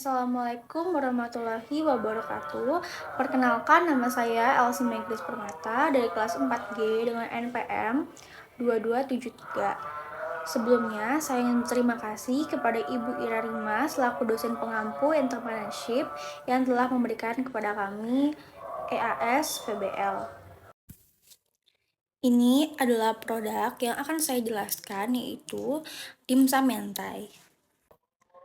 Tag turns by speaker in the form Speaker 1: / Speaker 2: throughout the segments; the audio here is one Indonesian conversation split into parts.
Speaker 1: Assalamualaikum warahmatullahi wabarakatuh. Perkenalkan, nama saya Elsie Megris Permata dari kelas 4G dengan NPM 2273. Sebelumnya, saya ingin berterima kasih kepada Ibu Ira Rima selaku dosen pengampu entrepreneurship yang telah memberikan kepada kami EAS PBL. Ini adalah produk yang akan saya jelaskan, yaitu dimsum mentai.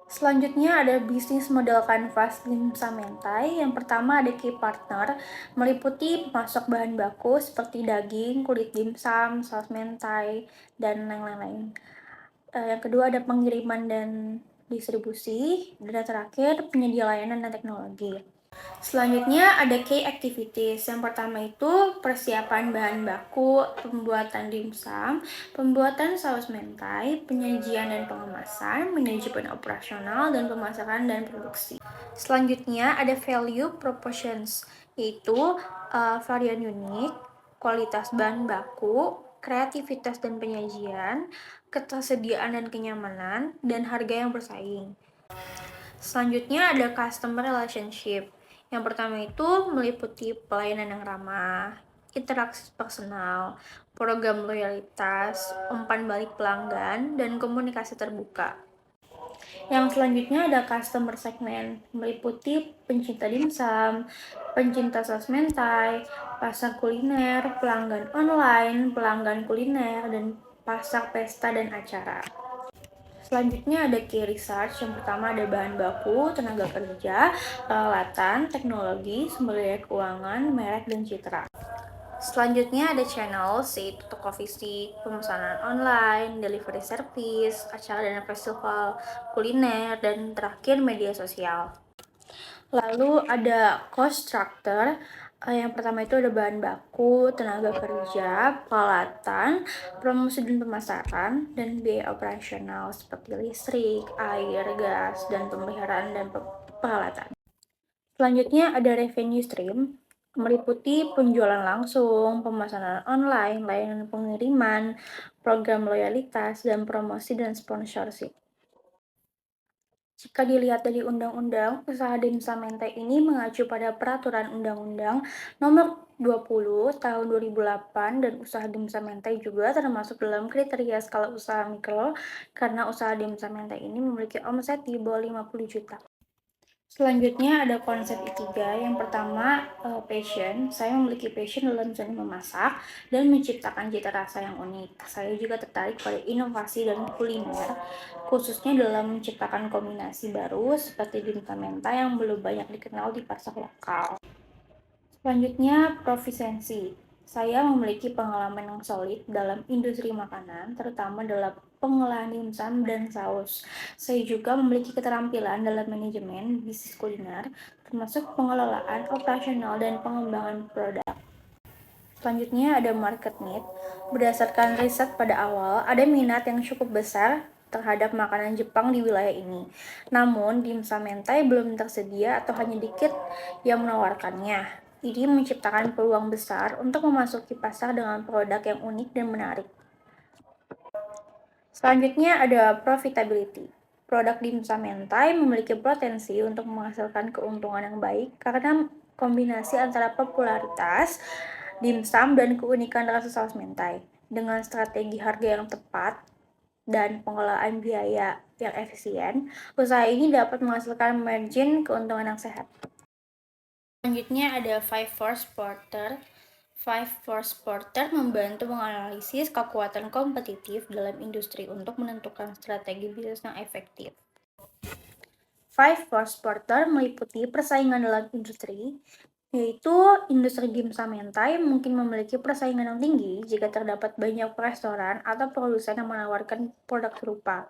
Speaker 1: Selanjutnya ada bisnis model kanvas dimsum mentai. Yang pertama ada key partner, meliputi pemasok bahan baku seperti daging, kulit dimsum, saus mentai, dan lain-lain. Yang kedua ada pengiriman dan distribusi, dan yang terakhir penyedia layanan dan teknologi. Selanjutnya ada key activities. Yang pertama itu persiapan bahan baku, pembuatan dimsum, pembuatan saus mentai, penyajian dan pengemasan, manajemen operasional, dan pemasaran dan produksi. Selanjutnya ada value propositions, yaitu varian unik, kualitas bahan baku, kreativitas dan penyajian, ketersediaan dan kenyamanan, dan harga yang bersaing. Selanjutnya ada customer relationship. Yang pertama itu meliputi pelayanan yang ramah, interaksi personal, program loyalitas, umpan balik pelanggan, dan komunikasi terbuka. Yang selanjutnya ada customer segment, meliputi pencinta dimsum, pencinta saus mentai, pasar kuliner, pelanggan online, pelanggan kuliner, dan pasar pesta dan acara. Selanjutnya ada key research. Yang pertama ada bahan baku, tenaga kerja, peralatan, teknologi, sumber daya keuangan, merek, dan citra. Selanjutnya ada channel, yaitu toko fisik, pemesanan online, delivery service, acara dan festival kuliner, dan terakhir media sosial. Lalu ada cost structure. Yang pertama itu ada bahan baku, tenaga kerja, peralatan, promosi dan pemasaran, dan biaya operasional seperti listrik, air, gas, dan pemeliharaan dan peralatan. Selanjutnya ada revenue stream, meliputi penjualan langsung, pemesanan online, layanan pengiriman, program loyalitas, dan promosi dan sponsorship. Jika dilihat dari undang-undang, usaha dimsum mentai ini mengacu pada Peraturan Undang-Undang Nomor 20 Tahun 2008, dan usaha dimsum mentai juga termasuk dalam kriteria skala usaha mikro karena usaha dimsum mentai ini memiliki omset di bawah 50 juta. Selanjutnya ada konsep ketiga. Yang pertama, passion. Saya memiliki passion dalam seni memasak dan menciptakan cita rasa yang unik. Saya juga tertarik pada inovasi dan kuliner, khususnya dalam menciptakan kombinasi baru seperti dimsum mentai yang belum banyak dikenal di pasar lokal. Selanjutnya, proficiency. Saya memiliki pengalaman yang solid dalam industri makanan, terutama dalam pengolahan dimsum dan saus. Saya juga memiliki keterampilan dalam manajemen bisnis kuliner, termasuk pengelolaan operasional dan pengembangan produk. Selanjutnya ada market need. Berdasarkan riset pada awal, ada minat yang cukup besar terhadap makanan Jepang di wilayah ini. Namun, dimsum mentai belum tersedia atau hanya dikit yang menawarkannya. Ini menciptakan peluang besar untuk memasuki pasar dengan produk yang unik dan menarik. Selanjutnya ada profitability. Produk dimsum mentai memiliki potensi untuk menghasilkan keuntungan yang baik karena kombinasi antara popularitas dimsum dan keunikan rasa saus mentai. Dengan strategi harga yang tepat dan pengelolaan biaya yang efisien, usaha ini dapat menghasilkan margin keuntungan yang sehat. Selanjutnya ada Five Force Porter. Five Force Porter membantu menganalisis kekuatan kompetitif dalam industri untuk menentukan strategi bisnis yang efektif. Five Force Porter meliputi persaingan dalam industri, yaitu industri dimsum mentai mungkin memiliki persaingan yang tinggi jika terdapat banyak restoran atau produsen yang menawarkan produk serupa.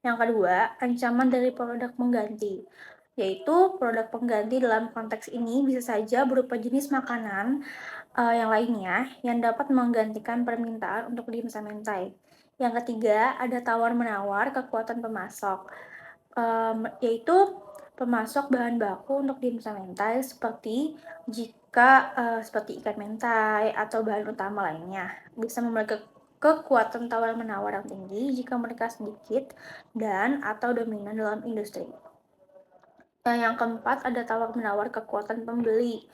Speaker 1: Yang kedua, ancaman dari produk pengganti, yaitu produk pengganti dalam konteks ini bisa saja berupa jenis makanan yang lainnya yang dapat menggantikan permintaan untuk dimsum mentai. Yang ketiga, ada tawar-menawar kekuatan pemasok, yaitu pemasok bahan baku untuk dimsum mentai seperti ikan mentai atau bahan utama lainnya bisa memiliki kekuatan tawar-menawar yang tinggi jika mereka sedikit dan atau dominan dalam industri. Yang keempat ada tawar-menawar kekuatan pembeli,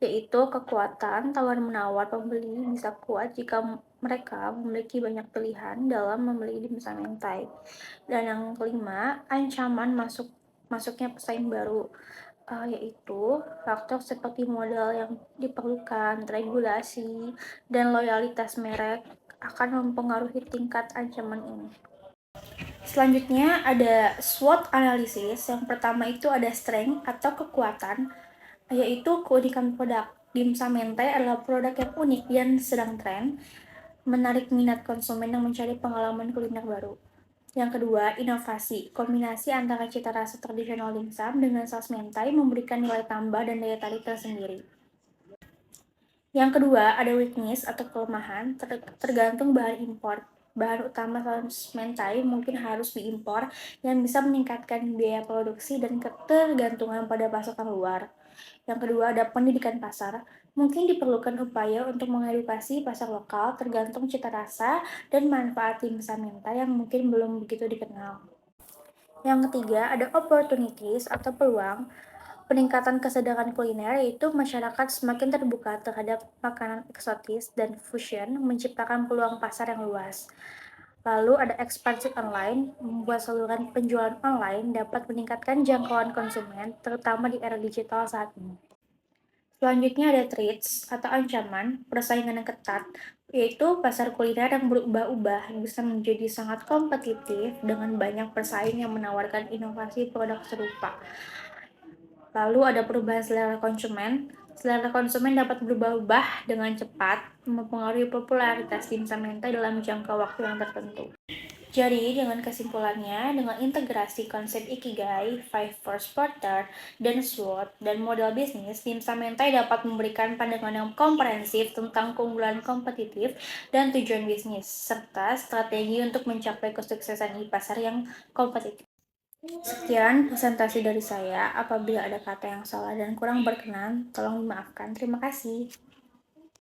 Speaker 1: yaitu kekuatan tawar-menawar pembeli bisa kuat jika mereka memiliki banyak pilihan dalam membeli dimsum mentai. Dan yang kelima, ancaman masuknya pesaing baru, yaitu faktor seperti modal yang diperlukan, regulasi, dan loyalitas merek akan mempengaruhi tingkat ancaman ini. Selanjutnya ada SWOT analysis. Yang pertama itu ada strength atau kekuatan, yaitu keunikan produk. Dimsum mentai adalah produk yang unik dan sedang tren, menarik minat konsumen yang mencari pengalaman kuliner baru. Yang kedua, inovasi. Kombinasi antara cita rasa tradisional dimsum dengan saus mentai memberikan nilai tambah dan daya tarik tersendiri. Yang kedua, ada weakness atau kelemahan, tergantung bahan impor. Bahan utama saus mentai mungkin harus diimpor yang bisa meningkatkan biaya produksi dan ketergantungan pada pasokan luar. Yang kedua, ada pendidikan pasar. Mungkin diperlukan upaya untuk mengedukasi pasar lokal tergantung cita rasa dan manfaat dimsum mentai yang mungkin belum begitu dikenal. Yang ketiga, ada opportunities atau peluang. Peningkatan kesadaran kuliner yaitu masyarakat semakin terbuka terhadap makanan eksotis dan fusion menciptakan peluang pasar yang luas. Lalu ada ekspansi online, membuat saluran penjualan online dapat meningkatkan jangkauan konsumen, terutama di era digital saat ini. Selanjutnya ada threats atau ancaman, persaingan yang ketat, yaitu pasar kuliner yang berubah-ubah bisa menjadi sangat kompetitif dengan banyak pesaing yang menawarkan inovasi produk serupa. Lalu ada perubahan selera konsumen. Selera konsumen dapat berubah-ubah dengan cepat, mempengaruhi popularitas dimsum mentai dalam jangka waktu yang tertentu. Jadi, dengan kesimpulannya, dengan integrasi konsep Ikigai, Five Force Porter, dan SWOT, dan model bisnis, dimsum mentai dapat memberikan pandangan yang komprehensif tentang keunggulan kompetitif dan tujuan bisnis, serta strategi untuk mencapai kesuksesan di pasar yang kompetitif. Sekian presentasi dari saya. Apabila ada kata yang salah dan kurang berkenan, tolong dimaafkan. Terima kasih.